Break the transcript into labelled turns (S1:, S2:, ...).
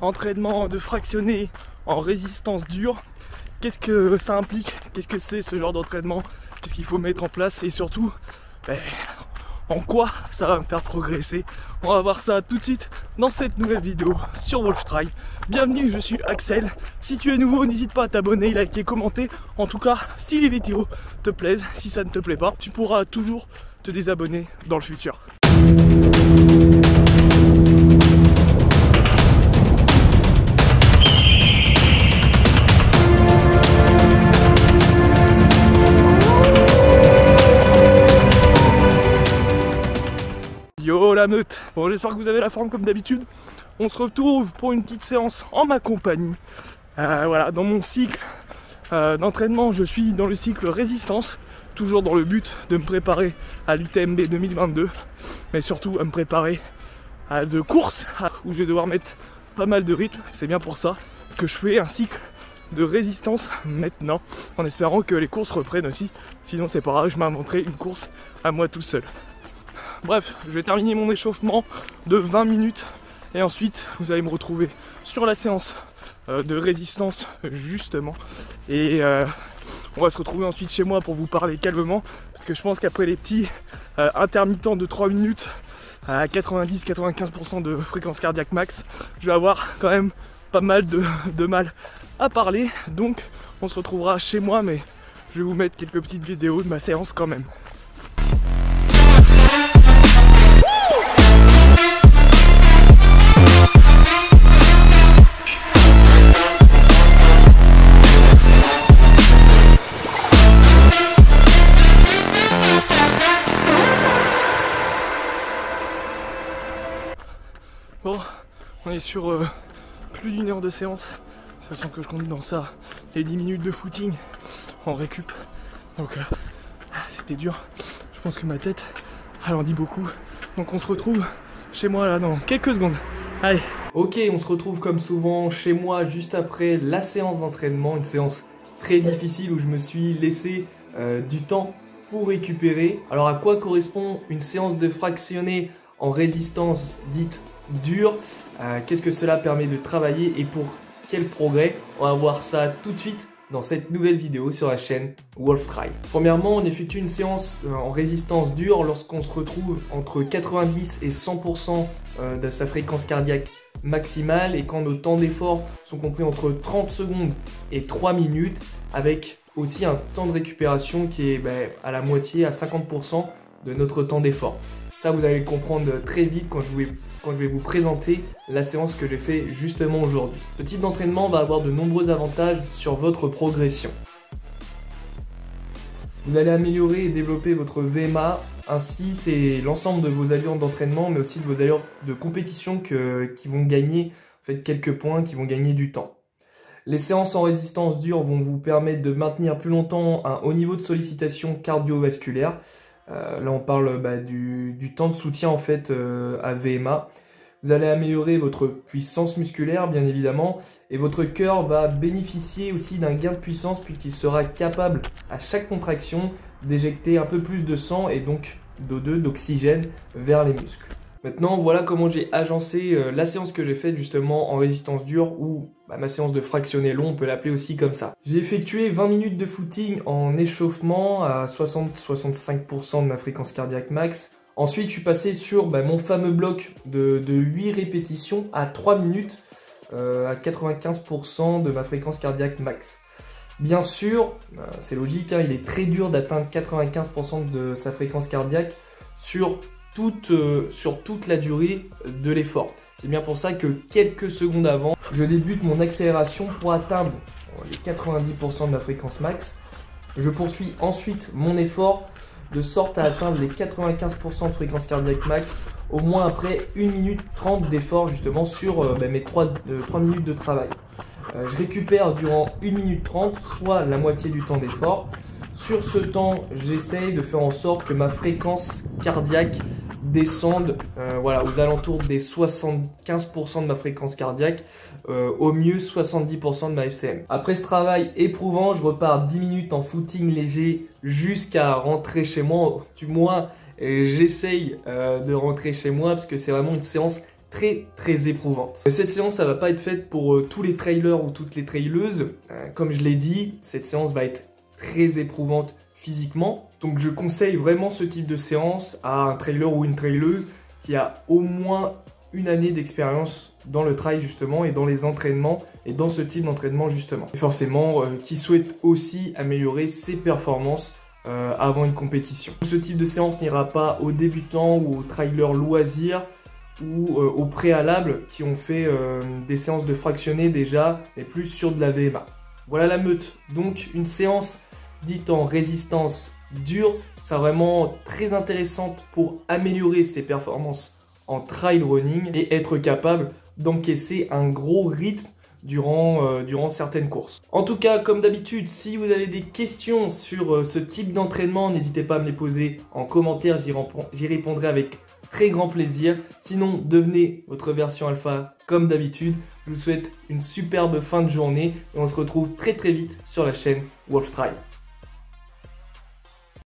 S1: entraînement de fractionné en résistance dure. Qu'est-ce que ça implique? Qu'est-ce que c'est ce genre d'entraînement? Qu'est-ce qu'il faut mettre en place? Et surtout, en quoi ça va me faire progresser? On va voir ça tout de suite dans cette nouvelle vidéo sur Wolftry. Bienvenue, je suis Axel. Si tu es nouveau, n'hésite pas à t'abonner, liker, commenter. En tout cas, si les vidéos te plaisent, si ça ne te plaît pas, tu pourras toujours te désabonner dans le futur. Yo la meute. Bon, j'espère que vous avez la forme comme d'habitude. On se retrouve pour une petite séance en ma compagnie. Voilà, dans mon cycle d'entraînement, je suis dans le cycle résistance, toujours dans le but de me préparer à l'UTMB 2022, mais surtout à me préparer à de courses où je vais devoir mettre pas mal de rythme. C'est bien pour ça que je fais un cycle de résistance maintenant, en espérant que les courses reprennent aussi. Sinon c'est pas grave, je m'inventerai une course à moi tout seul. Bref, je vais terminer mon échauffement de 20 minutes et ensuite vous allez me retrouver sur la séance de résistance justement. Et on va se retrouver ensuite chez moi pour vous parler calmement, parce que je pense qu'après les petits intermittents de 3 minutes à 90-95% de fréquence cardiaque max, je vais avoir quand même pas mal de mal à parler. Donc on se retrouvera chez moi, mais je vais vous mettre quelques petites vidéos de ma séance quand même. Bon, on est sur plus d'une heure de séance, sachant que je compte dans ça les 10 minutes de footing en récup. Donc c'était dur, je pense que ma tête elle en dit beaucoup. Donc on se retrouve chez moi là dans quelques secondes. Allez. Ok, on se retrouve comme souvent chez moi juste après la séance d'entraînement, une séance très difficile où je me suis laissé du temps pour récupérer. Alors à quoi correspond une séance de fractionné en résistance dite dure? Qu'est-ce que cela permet de travailler et pour quel progrès? On va voir ça tout de suite dans cette nouvelle vidéo sur la chaîne Wolftry. Premièrement, on effectue une séance en résistance dure lorsqu'on se retrouve entre 90 et 100% de sa fréquence cardiaque maximale et quand nos temps d'effort sont compris entre 30 secondes et 3 minutes, avec aussi un temps de récupération qui est à la moitié, à 50% de notre temps d'effort. Ça, vous allez le comprendre très vite quand je vais vous présenter la séance que j'ai fait justement aujourd'hui. Ce type d'entraînement va avoir de nombreux avantages sur votre progression. Vous allez améliorer et développer votre VMA, ainsi c'est l'ensemble de vos allures d'entraînement, mais aussi de vos allures de compétition qui vont gagner en fait, quelques points, qui vont gagner du temps. Les séances en résistance dure vont vous permettre de maintenir plus longtemps un haut niveau de sollicitation cardiovasculaire. Là on parle du temps de soutien en fait à VMA. Vous allez améliorer votre puissance musculaire bien évidemment et votre cœur va bénéficier aussi d'un gain de puissance puisqu'il sera capable à chaque contraction d'éjecter un peu plus de sang et donc d'O2, d'oxygène vers les muscles. Maintenant voilà comment j'ai agencé la séance que j'ai faite justement en résistance dure ou ma séance de fractionné long, on peut l'appeler aussi comme ça. J'ai effectué 20 minutes de footing en échauffement à 60-65% de ma fréquence cardiaque max. Ensuite je suis passé sur mon fameux bloc de 8 répétitions à 3 minutes à 95% de ma fréquence cardiaque max. Bien sûr, c'est logique, il est très dur d'atteindre 95% de sa fréquence cardiaque sur toute la durée de l'effort. C'est bien pour ça que quelques secondes avant, je débute mon accélération pour atteindre les 90% de ma fréquence max. Je poursuis ensuite mon effort de sorte à atteindre les 95% de fréquence cardiaque max au moins après 1 minute 30 d'effort justement sur mes 3 minutes de travail. Je récupère durant 1 minute 30, soit la moitié du temps d'effort. Sur ce temps, j'essaye de faire en sorte que ma fréquence cardiaque descende aux alentours des 75% de ma fréquence cardiaque, au mieux 70% de ma FCM. Après ce travail éprouvant, je repars 10 minutes en footing léger jusqu'à rentrer chez moi. Du moins, j'essaye de rentrer chez moi parce que c'est vraiment une séance très éprouvante. Cette séance, ça va pas être faite pour tous les trailers ou toutes les traileuses. Comme je l'ai dit, cette séance va être très éprouvante physiquement. Donc je conseille vraiment ce type de séance à un trailer ou une traileuse qui a au moins une année d'expérience dans le trail justement et dans les entraînements et dans ce type d'entraînement justement. Et forcément qui souhaite aussi améliorer ses performances avant une compétition. Ce type de séance n'ira pas aux débutants ou aux trailers loisirs ou aux préalables qui ont fait des séances de fractionnés déjà mais plus sur de la VMA. Voilà la meute. Donc une séance dite en résistance dure, c'est vraiment très intéressante pour améliorer ses performances en trail running et être capable d'encaisser un gros rythme durant certaines courses. En tout cas, comme d'habitude, si vous avez des questions sur ce type d'entraînement, n'hésitez pas à me les poser en commentaire, j'y répondrai avec très grand plaisir. Sinon, devenez votre version alpha comme d'habitude. Je vous souhaite une superbe fin de journée et on se retrouve très vite sur la chaîne Wolf Trail.